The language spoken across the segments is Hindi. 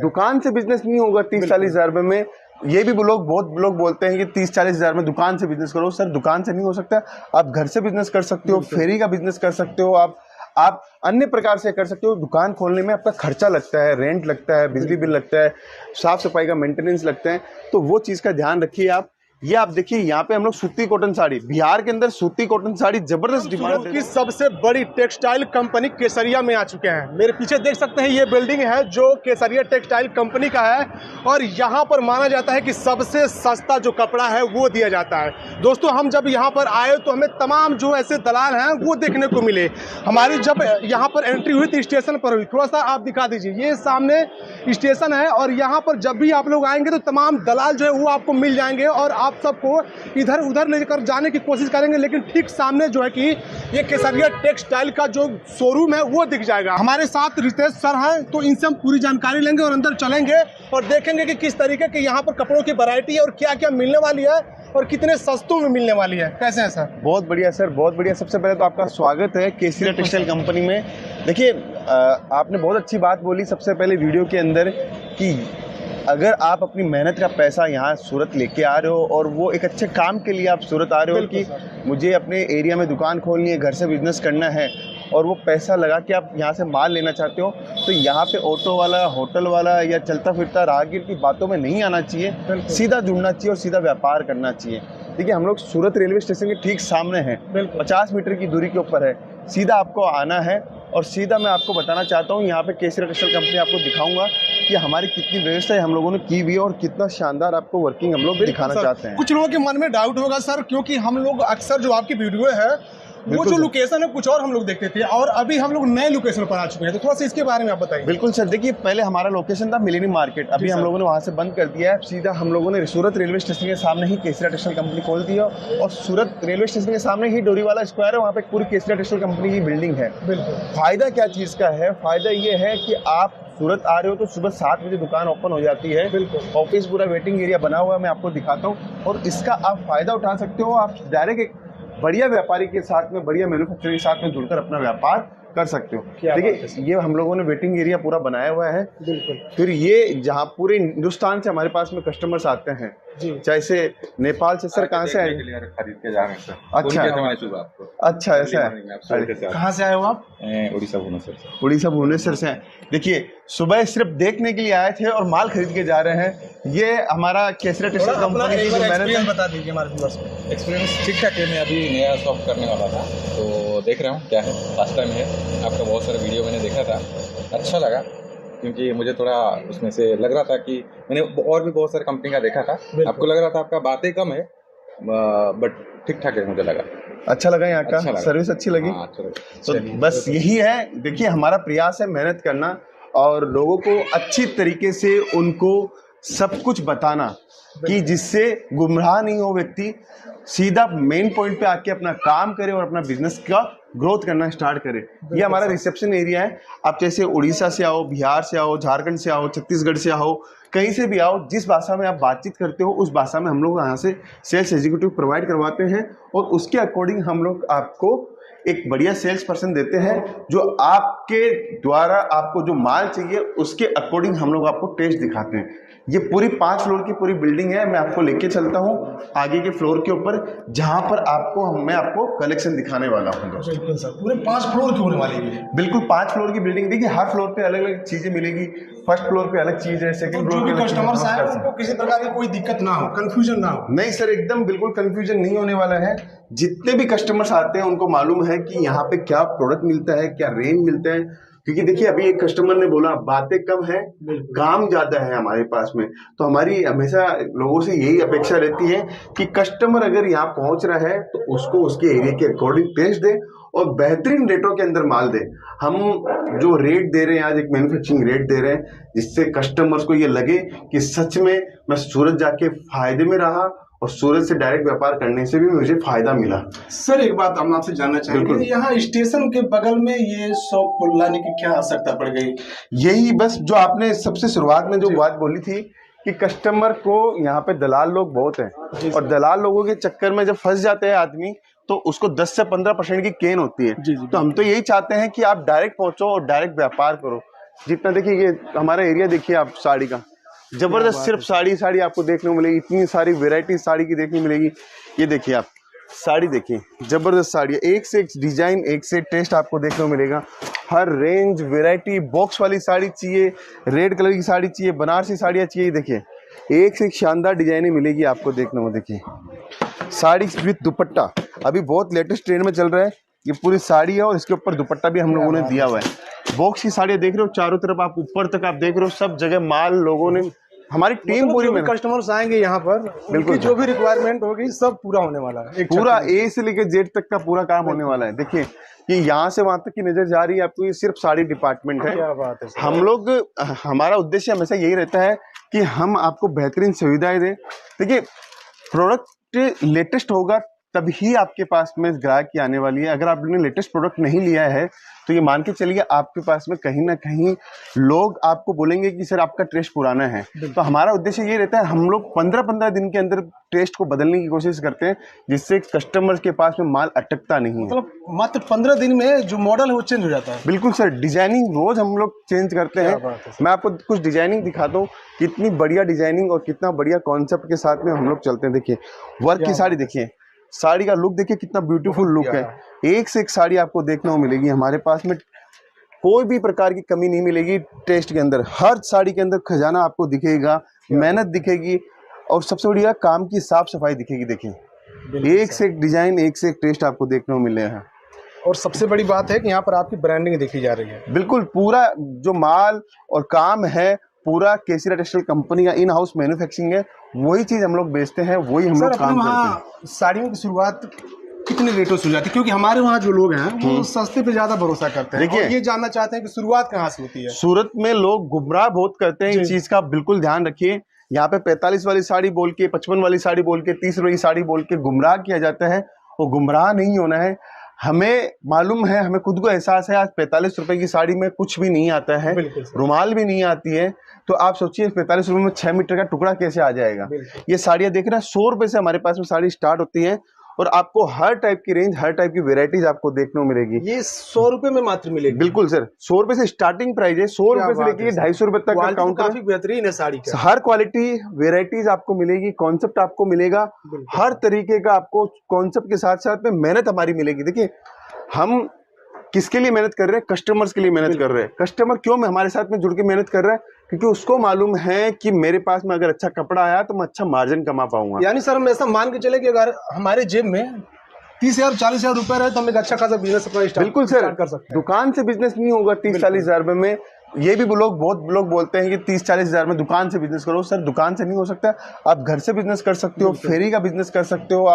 दुकान से बिजनेस नहीं होगा 30-40 हजार रुपए में। ये भी बहुत लोग बोलते हैं कि 30-40 हजार में दुकान से बिजनेस करो। सर दुकान से नहीं हो सकता, आप घर से बिजनेस कर सकते हो, फेरी का बिजनेस कर सकते हो, आप अन्य प्रकार से कर सकते हो। दुकान खोलने में आपका खर्चा लगता है, रेंट लगता है, बिजली बिल लगता है, साफ सफाई का मेंटेनेंस लगता है, तो वो चीज़ का ध्यान रखिए आप। ये आप देखिए यहाँ पे हम लोग सूती कॉटन साड़ी, बिहार के अंदर सूती कॉटन साड़ी जबरदस्त डिमांड है। की सबसे बड़ी टेक्सटाइल कंपनी केसरिया में आ चुके हैं। मेरे पीछे देख सकते हैं ये बिल्डिंग है जो केसरिया टेक्सटाइल कंपनी का है और यहाँ पर माना जाता है कि सबसे सस्ता जो कपड़ा है वो दिया जाता है। दोस्तों हम जब यहाँ पर आए तो हमें तमाम जो ऐसे दलाल हैं वो देखने को मिले। हमारी जब यहाँ पर एंट्री हुई तो स्टेशन पर हुई, थोड़ा सा आप दिखा दीजिए, ये सामने स्टेशन है और यहाँ पर जब भी आप लोग आएंगे तो तमाम दलाल जो है वो आपको मिल जाएंगे और आप सबको इधर उधर लेकर जाने की कोशिश करेंगे, लेकिन ठीक सामने जो है कि ये केसरिया टेक्सटाइल का जो शोरूम है वो दिख जाएगा। हमारे साथ रितेश सर हैं, तो इनसे हम पूरी जानकारी लेंगे और अंदर चलेंगे और देखेंगे कि किस तरीके के यहाँ पर कपड़ों की वैरायटी है और क्या क्या मिलने वाली है और कितने सस्तों में मिलने वाली है। कैसे है सर? बहुत बढ़िया सर, बहुत बढ़िया। सबसे पहले तो आपका स्वागत है केसरिया टेक्सटाइल कंपनी में। देखिए आपने बहुत अच्छी बात बोली सबसे पहले वीडियो के अंदर कि अगर आप अपनी मेहनत का पैसा यहाँ सूरत लेके आ रहे हो और वो एक अच्छे काम के लिए आप सूरत आ रहे हो कि मुझे अपने एरिया में दुकान खोलनी है, घर से बिजनेस करना है और वो पैसा लगा के आप यहाँ से माल लेना चाहते हो, तो यहाँ पे ऑटो वाला, होटल वाला या चलता फिरता राहगीर की बातों में नहीं आना चाहिए, सीधा जुड़ना चाहिए और सीधा व्यापार करना चाहिए। देखिए हम लोग सूरत रेलवे स्टेशन के ठीक सामने हैं, 50 मीटर की दूरी के ऊपर है। सीधा आपको आना है और सीधा मैं आपको बताना चाहता हूँ यहाँ पे केसरिया टेक्सटाइल कंपनी आपको दिखाऊंगा कि हमारी कितनी व्यवस्था हम लोगों ने की हुई है और कितना शानदार आपको वर्किंग हम लोग दिखाना चाहते हैं। कुछ लोगों के मन में डाउट होगा सर, क्योंकि हम लोग अक्सर जो आपकी वीडियो है वो जो लोकेशन है कुछ और हम लोग देखते थे और अभी हम लोग नए लोकेशन पर आ चुके हैं, तो थोड़ा सा इसके बारे में आप बताइए। बिल्कुल सर, देखिए पहले हमारा लोकेशन था मिलेनियम मार्केट, अभी हम लोगों ने वहाँ से बंद कर दिया है। सीधा हम लोगों ने सूरत रेलवे स्टेशन के सामने ही केसरिया टेक्सटाइल कंपनी खोल दी है और सूरत रेलवे स्टेशन के सामने ही डोरीवाला स्क्वायर है, वहाँ पे पूरी केसरिया टेक्सटाइल कंपनी की बिल्डिंग है। बिल्कुल। फायदा क्या चीज़ का है? फायदा ये है कि आप सूरत आ रहे हो तो सुबह 7 बजे दुकान ओपन हो जाती है। बिल्कुल। ऑफिस पूरा वेटिंग एरिया बना हुआ है, मैं आपको दिखाता हूँ और इसका आप फायदा उठा सकते हो। आप डायरेक्ट एक बढ़िया व्यापारी के साथ में, बढ़िया मैन्युफैक्चरर के साथ में जुड़कर अपना व्यापार कर सकते हो। देखिए ये हम लोगों ने वेटिंग एरिया पूरा बनाया हुआ है। बिल्कुल। फिर ये जहाँ पूरे हिंदुस्तान से हमारे पास में कस्टमर्स आते हैं, चाहे से नेपाल से। सर कहाँ से आए? खरीद के जा रहे हैं सर। अच्छा अच्छा, ऐसा है। कहाँ से आए हो आप? उड़ीसा भुवनेश्वर से। उड़ीसा भुवनेश्वर से। देखिए सुबह सिर्फ देखने के लिए आए थे और माल खरीद के जा रहे हैं। ये हमारा केसरिया टेक्सटाइल कंपनी की जो मैंने बता दीजिए हमारे व्यूअर्स को। एक्सपीरियंस ठीक ठाक है। मैं अभी नया शॉप करने वाला था तो देख रहा हूँ क्या है, फर्स्ट टाइम है। आपका बहुत सारा वीडियो मैंने देखा था, अच्छा लगा क्योंकि मुझे थोड़ा उसमें से लग रहा था कि मैंने और भी बहुत सारे कंपनी का देखा था। आपको लग रहा था आपका बातें कम है बट ठीक ठाक है, मुझे लगा। अच्छा लगा यहाँ का, सर्विस अच्छी लगी। अच्छा लगा। तो बस यही है। देखिए हमारा प्रयास है मेहनत करना और लोगों को अच्छी तरीके से उनको सब कुछ बताना कि जिससे गुमराह नहीं हो व्यक्ति, सीधा मेन पॉइंट पे आके अपना काम करे और अपना बिजनेस का ग्रोथ करना स्टार्ट करे। ये हमारा रिसेप्शन एरिया है। आप जैसे उड़ीसा से आओ, बिहार से आओ, झारखंड से आओ, छत्तीसगढ़ से आओ, कहीं से भी आओ, जिस भाषा में आप बातचीत करते हो उस भाषा में हम लोग यहाँ से सेल्स एग्जीक्यूटिव प्रोवाइड करवाते हैं और उसके अकॉर्डिंग हम लोग आपको एक बढ़िया सेल्स पर्सन देते हैं जो आपके द्वारा आपको जो माल चाहिए उसके अकॉर्डिंग हम लोग आपको टेस्ट दिखाते हैं। ये पूरी 5 फ्लोर की पूरी बिल्डिंग है। मैं आपको लेके चलता हूँ आगे के फ्लोर के ऊपर जहाँ पर मैं आपको कलेक्शन दिखाने वाला हूँ। बिल्कुल सर, पूरे 5 फ्लोर की होने वाली है। बिल्कुल 5 फ्लोर की बिल्डिंग। देखिए हर फ्लोर पे अलग अलग चीजें मिलेगी। फर्स्ट फ्लोर पे अलग चीज है, सेकंड फ्लोर पे कस्टमर्स आए उनको किसी प्रकार की कोई दिक्कत ना हो, कंफ्यूजन ना हो। नहीं सर, एकदम बिल्कुल कंफ्यूजन नहीं होने वाला है। जितने भी कस्टमर्स आते हैं उनको मालूम है कि यहाँ पे क्या प्रोडक्ट मिलता है, क्या रेंज मिलता है। क्योंकि देखिए अभी एक कस्टमर ने बोला बातें कम है, काम ज्यादा है हमारे पास में। तो हमारी हमेशा लोगों से यही अपेक्षा रहती है कि कस्टमर अगर यहाँ पहुंच रहा है तो उसको उसके एरिया के अकॉर्डिंग टेस्ट दे और बेहतरीन रेटों के अंदर माल दे। हम जो रेट दे रहे हैं आज एक मैन्युफैक्चरिंग रेट दे रहे हैं जिससे कस्टमर्स को ये लगे कि सच में मैं सूरत जाके फायदे में रहा और सूरत से डायरेक्ट व्यापार करने से भी मुझे फायदा मिला। सर एक बात हम आपसे जानना चाहेंगे, यहाँ स्टेशन के बगल में ये शॉप लाने की क्या आवश्यकता पड़ गई? यही बस जो आपने सबसे शुरुआत में जो बात बोली थी कि कस्टमर को यहाँ पे दलाल लोग बहुत हैं और दलाल लोगों के चक्कर में जब फंस जाते हैं आदमी तो उसको 10 से 15% की केन होती है। तो हम तो यही चाहते हैं कि आप डायरेक्ट पहुंचो और डायरेक्ट व्यापार करो। जितना देखिए ये हमारा एरिया देखिए आप साड़ी का, जबरदस्त सिर्फ साड़ी आपको देखने को मिलेगी। इतनी सारी वैरायटी साड़ी की देखने को मिलेगी। ये देखिए आप साड़ी देखिए, जबरदस्त साड़ी है, एक से एक डिजाइन, एक से एक टेस्ट आपको देखने को मिलेगा। हर रेंज वैरायटी, बॉक्स वाली साड़ी चाहिए, रेड कलर की साड़ी चाहिए, बनारसी साड़ियाँ चाहिए, देखिए एक से एक शानदार डिजाइनें मिलेगी आपको देखने को। देखिए साड़ी विद दुपट्टा अभी बहुत लेटेस्ट ट्रेंड में चल रहा है। ये पूरी साड़ी है और इसके ऊपर दुपट्टा भी हम लोगों ने दिया हुआ है। बॉक्स की साड़ियाँ देख रहे हो, चारों तरफ आप ऊपर तक आप देख रहे हो, सब जगह माल लोगों ने, हमारी टीम पूरी में, कस्टमर्स आएंगे यहाँ पर, बिल्कुल जो भी रिक्वायरमेंट होगी सब पूरा होने वाला है। पूरा ए से लेकर जेड तक का पूरा काम होने वाला है। देखिए कि यहाँ से वहां तक की नजर जा रही है आपको, ये सिर्फ साड़ी डिपार्टमेंट है। क्या बात है। हम लोग, हमारा उद्देश्य हमेशा यही रहता है कि हम आपको बेहतरीन सुविधाएं दें। देखिए प्रोडक्ट लेटेस्ट होगा तभी आपके पास में ग्राहक की आने वाली है। अगर आपने लेटेस्ट प्रोडक्ट नहीं लिया है तो ये मान के चलिए आपके पास में कहीं ना कहीं लोग आपको बोलेंगे कि सर आपका टेस्ट पुराना है। तो हमारा उद्देश्य ये रहता है, हम लोग 15-15 दिन के अंदर टेस्ट को बदलने की कोशिश करते हैं, जिससे कस्टमर्स के पास में माल अटकता नहीं है। मतलब मात्र 15 दिन में जो मॉडल है वो चेंज हो जाता है। बिल्कुल सर, डिजाइनिंग रोज हम लोग चेंज करते हैं। मैं आपको कुछ डिजाइनिंग दिखाता हूँ, कितनी बढ़िया डिजाइनिंग और कितना बढ़िया कॉन्सेप्ट के साथ में हम लोग चलते हैं। देखिए वर्क की साड़ी देखिए, साड़ी का लुक देखिए कितना ब्यूटीफुल लुक है। एक से एक साड़ी आपको देखने को मिलेगी हमारे पास में, कोई भी प्रकार की कमी नहीं मिलेगी टेस्ट के अंदर। हर साड़ी के अंदर खजाना आपको दिखेगा, मेहनत दिखेगी और सबसे बढ़िया काम की साफ सफाई दिखेगी। देखिए एक से एक डिजाइन, एक से एक टेस्ट आपको देखने को मिलेगा। और सबसे बड़ी बात है कि यहाँ पर आपकी ब्रांडिंग देखी जा रही है। बिल्कुल, पूरा जो माल और काम है पूरा केसरिया टेक्सटाइल कंपनी का इन हाउस मैन्युफैक्चरिंग है, वही चीज हम लोग बेचते हैं, वही हम लोग काम करते हैं। साड़ियों की शुरुआत कितने रेटों से हो जाती है? क्योंकि हमारे वहाँ जो लोग हैं वो सस्ते पे ज्यादा भरोसा करते हैं। देखिए ये जानना चाहते हैं कि शुरुआत कहाँ से होती है। सूरत में लोग गुमराह बहुत करते हैं, इस चीज का बिल्कुल ध्यान रखिए। यहाँ पे 45 वाली साड़ी बोल के, 55 वाली साड़ी बोल के, 30 रुपए की साड़ी बोल के गुमराह किया जाता है। वो गुमराह नहीं होना है। हमें मालूम है, हमें खुद को एहसास है, आज 45 रुपए की साड़ी में कुछ भी नहीं आता है, रुमाल भी नहीं आती है। तो आप सोचिए 45 रुपए में 6 मीटर का टुकड़ा कैसे आ जाएगा। ये साड़ियाँ देख रहे हैं, 100 रुपए से हमारे पास में साड़ी स्टार्ट होती है और आपको हर टाइप की रेंज, हर टाइप की वेराइटीज आपको देखने को मिलेगी। ये 100 रुपए में मात्र मिलेगी? बिल्कुल सर, 100 रुपए से स्टार्टिंग प्राइस है। 100 रुपए से लेके 250 रुपए तक का काउंटर। काफी बेहतरीन है साड़ी का। हर क्वालिटी वेराइटीज आपको मिलेगी, कॉन्सेप्ट आपको मिलेगा, हर तरीके का आपको कॉन्सेप्ट के साथ साथ में मेहनत हमारी मिलेगी। देखिए हम किसके लिए मेहनत कर रहे हैं? कस्टमर्स के लिए मेहनत कर रहे हैं। कस्टमर क्यों में हमारे साथ में जुड़ के मेहनत कर रहा है? क्योंकि उसको मालूम है कि मेरे पास में अगर अच्छा कपड़ा आया तो मैं अच्छा मार्जिन कमा पाऊंगा। यानी सर हम ऐसा मान के चले कि अगर हमारे जेब में 30,000 40,000 रुपए रहे तो हम एक अच्छा खासा बिजनेस अपना स्टार्ट कर सकते हैं। दुकान से बिजनेस नहीं होगा 30-40 हजार रुपए में। ये भी लोग, बहुत लोग बोलते हैं कि 30-40 हजार में दुकान से बिजनेस करो। सर दुकान से नहीं हो सकता, आप घर से बिजनेस कर सकते हो, फेरी का बिजनेस कर सकते हो,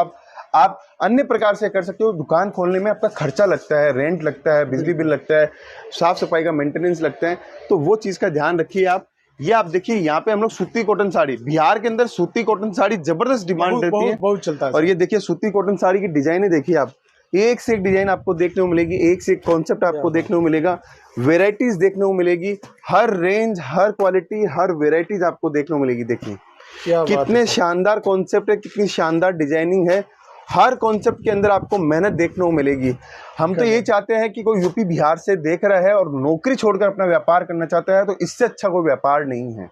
आप अन्य प्रकार से कर सकते हो। दुकान खोलने में आपका खर्चा लगता है, रेंट लगता है, बिजली बिल लगता है, साफ सफाई का मेंटेनेंस लगता है, तो वो चीज़ का ध्यान रखिए आप। ये आप देखिए यहाँ पे हम लोग सूती कॉटन साड़ी, बिहार के अंदर सूती कॉटन साड़ी जबरदस्त डिमांड रहती है, बहुत चलता है। और ये देखिए सूती कॉटन साड़ी की डिजाइने देखिए आप, एक से एक डिजाइन आपको देखने को मिलेगी, एक से एक कॉन्सेप्ट आपको देखने को मिलेगा, वेराइटीज देखने को मिलेगी, हर रेंज, हर क्वालिटी, हर वेराइटीज आपको देखने को मिलेगी। देखिए कितने शानदार कॉन्सेप्ट है, कितनी शानदार डिजाइनिंग है, हर कॉन्सेप्ट के अंदर आपको मेहनत देखने को मिलेगी। हम तो ये चाहते हैं कि कोई यूपी बिहार से देख रहा है और नौकरी छोड़कर अपना व्यापार करना चाहता है, तो इससे अच्छा कोई व्यापार नहीं है।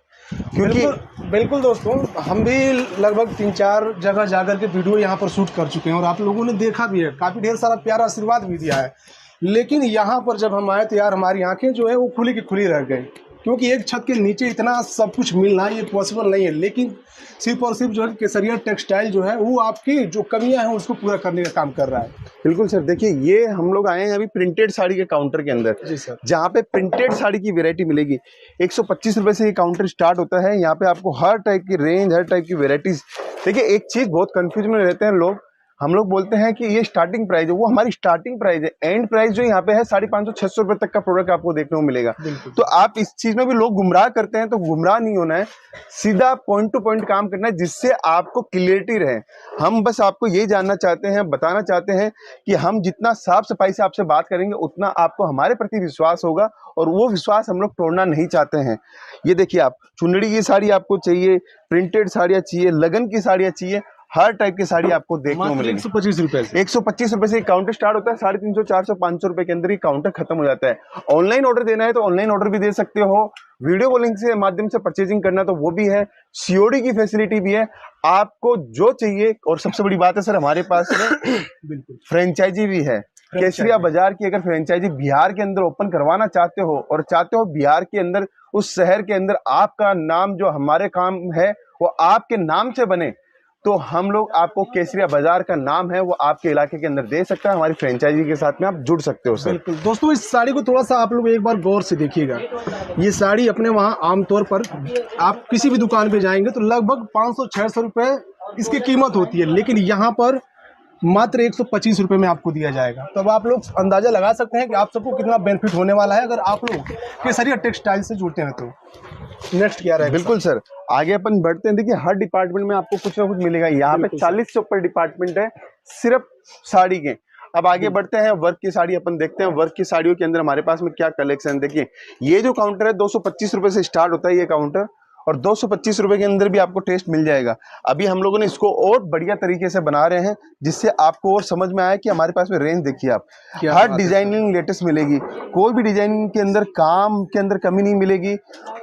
क्योंकि बिल्कुल दोस्तों, हम भी लगभग 3-4 जगह जाकर के वीडियो यहाँ पर शूट कर चुके हैं और आप लोगों ने देखा भी है, काफी ढेर सारा प्यारा आशीर्वाद भी दिया है। लेकिन यहाँ पर जब हम आए तो यार हमारी आंखें जो है वो खुली की खुली रह गई, क्योंकि एक छत के नीचे इतना सब कुछ मिलना ये पॉसिबल नहीं है। लेकिन सिर्फ और सिर्फ जो है केसरिया टेक्सटाइल जो है वो आपकी जो कमियां हैं उसको पूरा करने का काम कर रहा है। बिल्कुल सर, देखिए ये हम लोग आए हैं अभी प्रिंटेड साड़ी के काउंटर के अंदर। जी सर। जहाँ पे प्रिंटेड साड़ी की वैरायटी मिलेगी। 125 रुपए से ये काउंटर स्टार्ट होता है। यहाँ पे आपको हर टाइप की रेंज, हर टाइप की वेराइटीज। देखिए एक चीज बहुत कंफ्यूज में रहते हैं लोग, हम लोग बोलते हैं कि ये स्टार्टिंग प्राइस है, वो हमारी स्टार्टिंग प्राइस है। एंड प्राइस जो यहाँ पे है 550-600 रुपए तक का प्रोडक्ट आपको देखने को मिलेगा। तो आप इस चीज में भी लोग गुमराह करते हैं, तो गुमराह नहीं होना है, सीधा पॉइंट टू पॉइंट काम करना है, जिससे आपको क्लियरिटी रहे। हम बस आपको ये जानना चाहते हैं, बताना चाहते हैं कि हम जितना साफ सफाई से आपसे बात करेंगे उतना आपको हमारे प्रति विश्वास होगा, और वो विश्वास हम लोग तोड़ना नहीं चाहते हैं। ये देखिए आप, चुनरी की साड़ी आपको चाहिए, प्रिंटेड साड़ियाँ चाहिए, लगन की साड़ियाँ चाहिए, हर टाइप की साड़ी आपको देखने को मिलेगी। 125 रुपए से 125 रुपए से काउंटर स्टार्ट होता है, 350, 400, 500 रुपए के अंदर ही काउंटर खत्म हो जाता है। ऑनलाइन ऑर्डर देना है तो ऑनलाइन ऑर्डर भी दे सकते हो, वीडियो कॉलिंग से माध्यम से परचेजिंग करना तो वो भी है, सीओडी की फैसिलिटी भी है, आपको जो चाहिए। और सबसे बड़ी बात है सर, हमारे पास में फ्रेंचाइजी भी है। केसरिया बाजार की अगर फ्रेंचाइजी बिहार के अंदर ओपन करवाना चाहते हो और चाहते हो बिहार के अंदर, उस शहर के अंदर आपका नाम जो हमारे काम है वो आपके नाम से बने, तो हम लोग आपको केसरिया बाजार का नाम है वो आपके इलाके के अंदर दे सकता है। हमारी फ्रेंचाइजी के साथ में आप जुड़ सकते हो सर। बिल्कुल दोस्तों, इस साड़ी को थोड़ा सा आप लोग एक बार गौर से देखिएगा। ये साड़ी अपने वहाँ आमतौर पर आप किसी भी दुकान पे जाएंगे तो लगभग 500-600 रुपए इसकी कीमत होती है, लेकिन यहाँ पर मात्र 125 रुपए में आपको दिया जाएगा। तो अब आप लोग अंदाजा लगा सकते हैं कि आप सबको कितना बेनिफिट होने वाला है अगर आप लोग केसरिया टेक्सटाइल से जुड़ते हैं। तो नेक्स्ट क्या रहेगा? बिल्कुल सर, आगे अपन बढ़ते हैं। देखिए हर डिपार्टमेंट में आपको कुछ ना कुछ मिलेगा। यहाँ पे 40 से ऊपर डिपार्टमेंट है सिर्फ साड़ी के। अब आगे बढ़ते हैं, वर्क की साड़ी अपन देखते हैं। वर्क की साड़ियों के अंदर हमारे पास में क्या कलेक्शन। देखिए ये जो काउंटर है 225 रुपए से स्टार्ट होता है ये काउंटर, और 225 रुपए के अंदर भी आपको टेस्ट मिल जाएगा। अभी हम लोगों ने इसको और बढ़िया तरीके से बना रहे हैं जिससे आपको और समझ में आए कि हमारे पास में रेंज देखिए आप, हर डिजाइनिंग लेटेस्ट मिलेगी। कोई भी डिजाइनिंग के अंदर काम के अंदर कमी नहीं मिलेगी,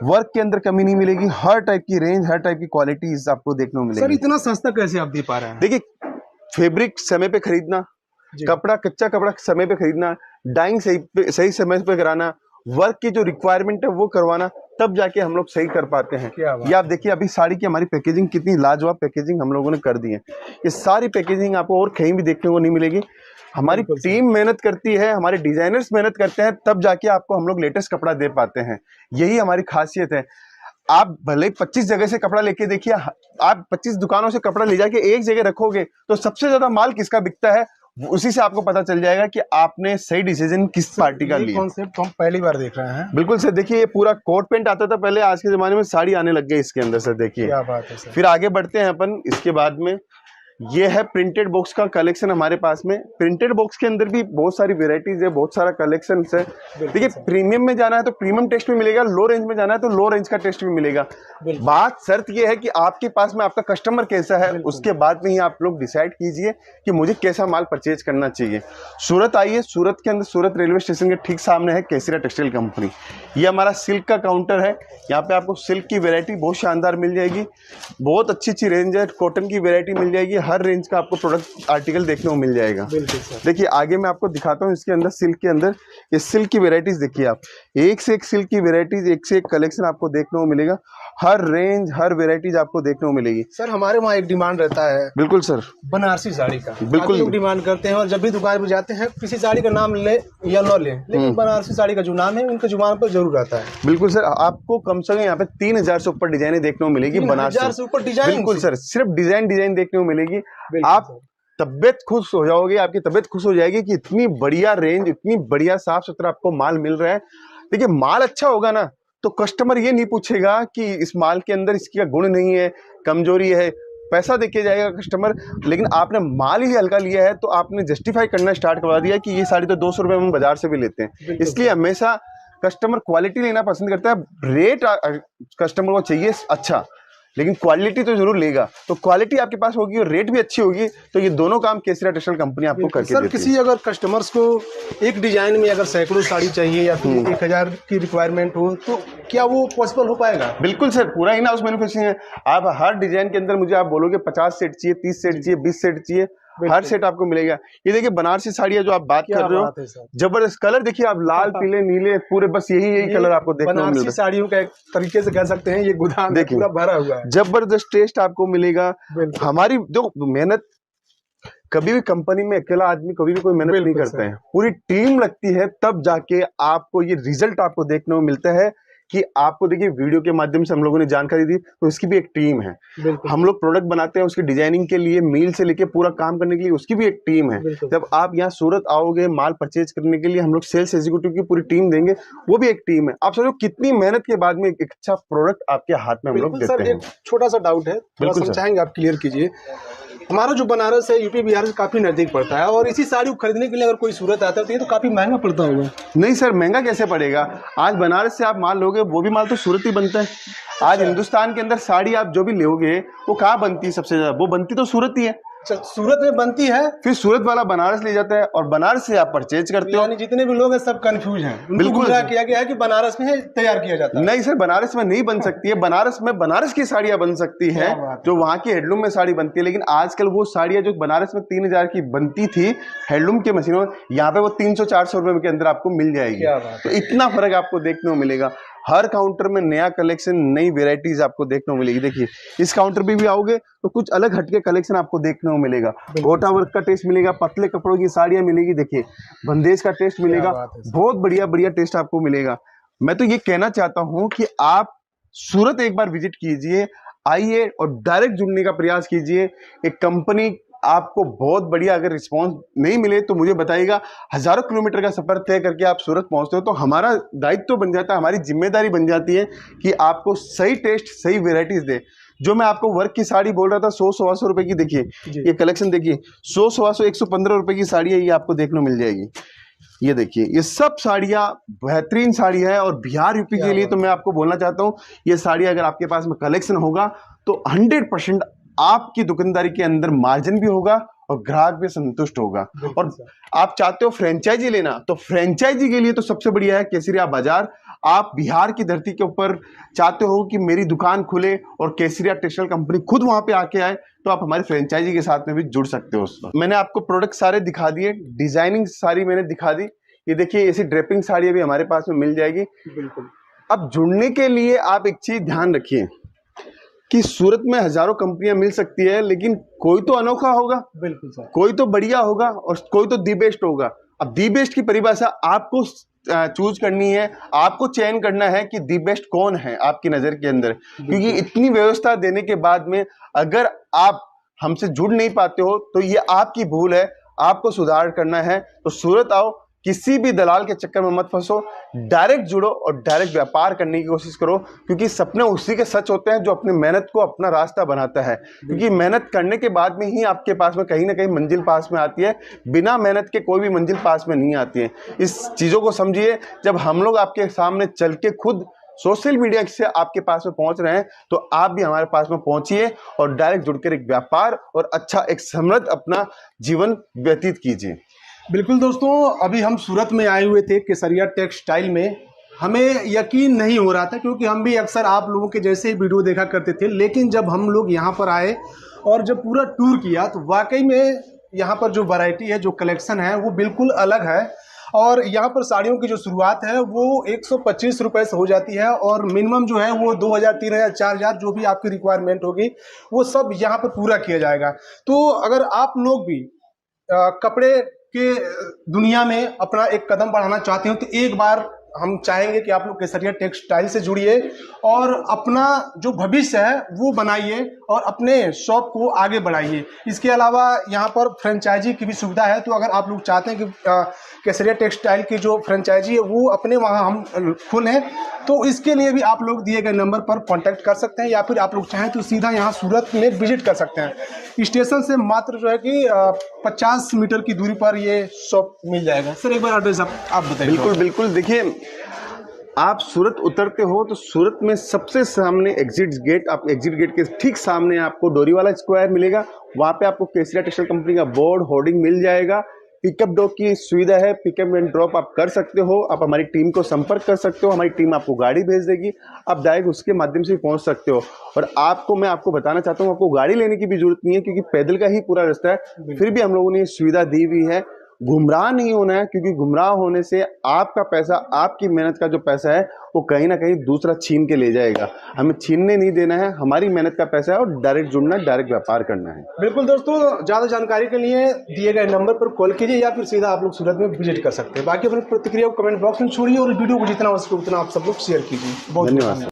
वर्क के अंदर कमी नहीं मिलेगी। हर टाइप की रेंज, हर टाइप की क्वालिटीज आपको देखने को मिलेगी। सर इतना सस्ता कैसे आप दे पा रहे हैं? देखिए फैब्रिक समय पे खरीदना, कपड़ा कच्चा कपड़ा समय पे खरीदना, डाइंग सही समय पे कराना, वर्क की जो रिक्वायरमेंट है वो करवाना, तब जाके हम लोग सही कर पाते हैं। ये आप देखिए अभी साड़ी की हमारी पैकेजिंग कितनी लाजवाब पैकेजिंग हम लोगों ने कर दी है। ये सारी पैकेजिंग आपको और कहीं भी देखने को नहीं मिलेगी। हमारी टीम मेहनत करती है, हमारे डिजाइनर्स मेहनत करते हैं, तब जाके आपको हम लोग लेटेस्ट कपड़ा दे पाते हैं। यही हमारी खासियत है। आप भले 25 जगह से कपड़ा लेके देखिए, आप 25 दुकानों से कपड़ा ले जाके एक जगह रखोगे तो सबसे ज्यादा माल किसका बिकता है, उसी से आपको पता चल जाएगा कि आपने सही डिसीजन किस पार्टी का लिया। कॉन्सेप्ट हम पहली बार देख रहे हैं। बिल्कुल सर, देखिए ये पूरा कोट पेंट आता था पहले, आज के जमाने में साड़ी आने लग गई इसके अंदर सर। देखिए क्या बात है सर। फिर आगे बढ़ते हैं अपन। इसके बाद में ये है प्रिंटेड बॉक्स का कलेक्शन हमारे पास में। प्रिंटेड बॉक्स के अंदर भी बहुत सारी वेराइटीज है, बहुत सारा कलेक्शन है। देखिए प्रीमियम में जाना है तो प्रीमियम टेस्ट भी मिलेगा, लो रेंज में जाना है तो लो रेंज का टेस्ट भी मिलेगा। बात शर्त ये है कि आपके पास में आपका कस्टमर कैसा है, उसके बाद में ही आप लोग डिसाइड कीजिए कि मुझे कैसा माल परचेज करना चाहिए। सूरत आइए, सूरत के अंदर सूरत रेलवे स्टेशन के ठीक सामने है केसरिया टेक्सटाइल कंपनी। ये हमारा सिल्क का काउंटर है। यहाँ पे आपको सिल्क की वेरायटी बहुत शानदार मिल जाएगी, बहुत अच्छी रेंज है। कॉटन की वेरायटी मिल जाएगी, हर रेंज का आपको प्रोडक्ट आर्टिकल देखने को मिल जाएगा। देखिए आगे मैं आपको दिखाता हूँ इसके अंदर सिल्क के अंदर ये सिल्क की वेराइटीज देखिए आप, एक से एक सिल्क की वेराइटीज, एक से एक कलेक्शन आपको देखने को मिलेगा। हर रेंज हर वेराइटीज आपको देखने को मिलेगी। सर हमारे वहाँ एक डिमांड रहता है। बिल्कुल सर, बनारसी साड़ी का बिल्कुल लोग डिमांड करते हैं, और जब भी दुकान पर जाते हैं किसी साड़ी का नाम ले या न ले, लेकिन बनारसी साड़ी का जो नाम है उनके जुबान पर जरूर आता है। बिल्कुल सर, आपको कम से कम यहाँ पे 3000 से ऊपर डिजाइने देखने को मिलेगी बनारसी से ऊपर डिजाइन। बिल्कुल सर, सिर्फ डिजाइन देखने को मिलेगी। आप तबियत खुश हो जाओगे, आपकी तबियत खुश हो जाएगी कि इतनी बढ़िया रेंज, इतनी बढ़िया साफ सुथरा आपको माल मिल रहा है। देखिए माल अच्छा होगा ना तो कस्टमर ये नहीं पूछेगा कि इस माल के अंदर इसका गुण नहीं है, कमजोरी है, पैसा देके जाएगा कस्टमर। लेकिन आपने माल ही हल्का लिया है तो आपने जस्टिफाई करना स्टार्ट करवा दिया कि ये साड़ी तो 200 रुपए में बाजार से भी लेते हैं। इसलिए हमेशा कस्टमर क्वालिटी लेना पसंद करता है। रेट कस्टमर को चाहिए अच्छा, लेकिन क्वालिटी तो जरूर लेगा। तो क्वालिटी आपके पास होगी और रेट भी अच्छी होगी, तो ये दोनों काम केसरिया टेक्सटाइल कंपनी आपको करके देती है। किसी अगर कस्टमर्स को एक डिजाइन में अगर सैकड़ों साड़ी चाहिए या फिर 1000 की रिक्वायरमेंट हो तो क्या वो पॉसिबल हो पाएगा? बिल्कुल सर, पूरा इन हाउस मैन्युफैक्चरिंग है। आप हर डिजाइन के अंदर मुझे आप बोलोगे 50 सेट चाहिए, 30 सेट चाहिए, 20 सेट चाहिए, हर सेट आपको मिलेगा। ये देखिए बनारसी साड़ियाँ जो आप बात कर रहे हो, जबरदस्त कलर देखिए आप, लाल पीले नीले पूरे, बस यही कलर आपको देखने को मिल रहा है। साड़ियों का एक तरीके से कह सकते हैं ये गोदाम देखिए पूरा भरा हुआ है। जबरदस्त टेस्ट आपको मिलेगा। हमारी जो मेहनत, कभी भी कंपनी में अकेला आदमी कभी भी कोई मेहनत नहीं करता है, पूरी टीम लगती है, तब जाके आपको ये रिजल्ट आपको देखने को मिलता है कि आपको देखिए वीडियो के माध्यम से हम लोगों ने जानकारी दी, तो इसकी भी एक टीम है। हम लोग प्रोडक्ट बनाते हैं उसकी डिजाइनिंग के लिए, मील से लेके पूरा काम करने के लिए उसकी भी एक टीम है। जब आप यहाँ सूरत आओगे माल परचेज करने के लिए, हम लोग सेल्स एग्जीक्यूटिव की पूरी टीम देंगे, वो भी एक टीम है। आप समझो कितनी मेहनत के बाद में एक अच्छा प्रोडक्ट आपके हाथ में हम लोग देते हैं। छोटा सा डाउट है, बिल्कुल समझाएंगे आप, क्लियर कीजिए। हमारा जो बनारस है यूपी बिहार से काफ़ी नज़दीक पड़ता है, और इसी साड़ी को खरीदने के लिए अगर कोई सूरत आता है तो ये तो काफ़ी महंगा पड़ता होगा। नहीं सर, महंगा कैसे पड़ेगा? आज बनारस से आप माल लोगे, वो भी माल तो सूरत ही बनता है। आज हिंदुस्तान के अंदर साड़ी आप जो भी लोगे वो कहाँ बनती है सबसे ज्यादा? वो बनती तो सूरत ही है। अच्छा, सूरत में बनती है, फिर सूरत वाला बनारस ले जाता है और बनारस से आप परचेज करते हो। यानी जितने भी लोग हैं सब कंफ्यूज हैं, उनको बिल्कुल गुमराह किया गया है कि बनारस में तैयार किया जाता है। नहीं सर, बनारस में नहीं बन सकती है। बनारस में बनारस की साड़ियां बन सकती है, जो वहाँ की हेडलूम में साड़ी बनती है। लेकिन आजकल वो साड़ियां जो बनारस में 3000 की बनती थी हेडलूम के मशीनों में, यहाँ पे वो 300-400 रुपए के अंदर आपको मिल जाएगी। तो इतना फर्क आपको देखने को मिलेगा। हर काउंटर में नया कलेक्शन, नई वेराइटीज आपको देखने को मिलेगी। देखिए इस काउंटर पे भी आओगे तो कुछ अलग हटके कलेक्शन आपको देखने को मिलेगा। गोटा वर्क का टेस्ट मिलेगा, पतले कपड़ों की साड़ियां मिलेगी, देखिए बंदेज का टेस्ट मिलेगा, बहुत बढ़िया बढ़िया टेस्ट आपको मिलेगा। मैं तो ये कहना चाहता हूँ कि आप सूरत एक बार विजिट कीजिए, आइए और डायरेक्ट जुड़ने का प्रयास कीजिए। एक कंपनी आपको बहुत बढ़िया, अगर रिस्पांस नहीं मिले तो मुझे बताइएगा। हजारों किलोमीटर का सफर तय करके आप सूरत पहुंचते हो तो हमारा दायित्व तो बन जाता है, हमारी जिम्मेदारी बन जाती है कि आपको सही टेस्ट, सही वेराइटीज दे। जो मैं आपको वर्क की साड़ी बोल रहा था 100-125 रुपए की, देखिए ये कलेक्शन देखिए, 100-125 115 रुपए की साड़ी है, ये आपको देखने को मिल जाएगी। ये देखिए ये सब साड़ियाँ बेहतरीन साड़ी है। और बिहार यूपी के लिए तो मैं आपको बोलना चाहता हूँ, ये साड़ी अगर आपके पास में कलेक्शन होगा तो 100% आपकी दुकानदारी के अंदर मार्जिन भी होगा और ग्राहक भी संतुष्ट होगा। और आप चाहते हो फ्रेंचाइजी लेना, तो फ्रेंचाइजी के लिए तो सबसे बढ़िया है केसरिया बाजार। आप बिहार की धरती के ऊपर चाहते हो कि मेरी दुकान खुले और केसरिया टेक्सटाइल कंपनी खुद वहां पे आके आए, तो आप हमारी फ्रेंचाइजी के साथ में भी जुड़ सकते हो। मैंने आपको प्रोडक्ट सारे दिखा दिए, डिजाइनिंग सारी मैंने दिखा दी। ये देखिए ऐसी ड्रेपिंग साड़ी भी हमारे पास में मिल जाएगी। बिल्कुल। अब जुड़ने के लिए आप एक चीज ध्यान रखिए कि सूरत में हजारों कंपनियां मिल सकती है, लेकिन कोई तो अनोखा होगा। बिल्कुल सर। कोई तो बढ़िया होगा और कोई तो दी बेस्ट होगा। अब दी बेस्ट की परिभाषा आपको चूज करनी है, आपको चयन करना है कि दी बेस्ट कौन है आपकी नजर के अंदर। क्योंकि इतनी व्यवस्था देने के बाद में अगर आप हमसे जुड़ नहीं पाते हो तो ये आपकी भूल है, आपको सुधार करना है। तो सूरत आओ, किसी भी दलाल के चक्कर में मत फंसो, डायरेक्ट जुड़ो और डायरेक्ट व्यापार करने की कोशिश करो। क्योंकि सपने उसी के सच होते हैं जो अपनी मेहनत को अपना रास्ता बनाता है। क्योंकि मेहनत करने के बाद में ही आपके पास में कहीं ना कहीं मंजिल पास में आती है, बिना मेहनत के कोई भी मंजिल पास में नहीं आती है। इस चीज़ों को समझिए। जब हम लोग आपके सामने चल के खुद सोशल मीडिया से आपके पास में पहुंच रहे हैं, तो आप भी हमारे पास में पहुंचिए और डायरेक्ट जुड़कर एक व्यापार और अच्छा एक समृद्ध अपना जीवन व्यतीत कीजिए। बिल्कुल दोस्तों, अभी हम सूरत में आए हुए थे केसरिया टेक्सटाइल में। हमें यकीन नहीं हो रहा था क्योंकि हम भी अक्सर आप लोगों के जैसे ही वीडियो देखा करते थे, लेकिन जब हम लोग यहाँ पर आए और जब पूरा टूर किया तो वाकई में यहाँ पर जो वैरायटी है, जो कलेक्शन है वो बिल्कुल अलग है। और यहाँ पर साड़ियों की जो शुरुआत है वो 125 रुपये से हो जाती है और मिनिमम जो है वो 2000, 3000, 4000 जो भी आपकी रिक्वायरमेंट होगी वो सब यहाँ पर पूरा किया जाएगा। तो अगर आप लोग भी कपड़े के दुनिया में अपना एक कदम बढ़ाना चाहते हो तो एक बार हम चाहेंगे कि आप लोग केसरिया टेक्सटाइल से जुड़िए और अपना जो भविष्य है वो बनाइए और अपने शॉप को आगे बढ़ाइए। इसके अलावा यहाँ पर फ्रेंचाइजी की भी सुविधा है। तो अगर आप लोग चाहते हैं कि केसरिया टेक्सटाइल की जो फ्रेंचाइजी है वो अपने वहाँ हम खोलें, तो इसके लिए भी आप लोग दिए गए नंबर पर कॉन्टैक्ट कर सकते हैं, या फिर आप लोग चाहें तो सीधा यहाँ सूरत में विजिट कर सकते हैं। स्टेशन से मात्र जो है कि 50 मीटर की दूरी पर ये शॉप मिल जाएगा। सर एक बार एड्रेस आप बताइए। बिल्कुल बिल्कुल, देखिए आप सूरत उतरते हो तो सूरत में सबसे सामने एग्जिट गेट, आप एग्जिट गेट के ठीक सामने आपको डोरीवाला स्क्वायर मिलेगा। वहाँ पे आपको केसरिया टेक्सटाइल कंपनी का बोर्ड होर्डिंग मिल जाएगा। पिकअप ड्रॉप की सुविधा है, पिकअप एंड ड्रॉप आप कर सकते हो। आप हमारी टीम को संपर्क कर सकते हो, हमारी टीम आपको गाड़ी भेज देगी, आप डायरेक्ट उसके माध्यम से पहुंच सकते हो। और मैं आपको बताना चाहता हूँ, आपको गाड़ी लेने की भी जरूरत नहीं है क्योंकि पैदल का ही पूरा रास्ता है। फिर भी हम लोगों ने सुविधा दी हुई है। गुमराह नहीं होना है, क्योंकि गुमराह होने से आपका पैसा, आपकी मेहनत का जो पैसा है वो कहीं ना कहीं दूसरा छीन के ले जाएगा। हमें छीनने नहीं देना है, हमारी मेहनत का पैसा है और डायरेक्ट जुड़ना, डायरेक्ट व्यापार करना है। बिल्कुल दोस्तों, ज़्यादा जानकारी के लिए दिए गए नंबर पर कॉल कीजिए या फिर सीधा आप लोग सूरत में विजिट कर सकते हैं। बाकी अपनी प्रतिक्रिया को कमेंट बॉक्स में छोड़िए और वीडियो को जितना हो सके उतना आप सब लोग शेयर कीजिए। बहुत धन्यवाद।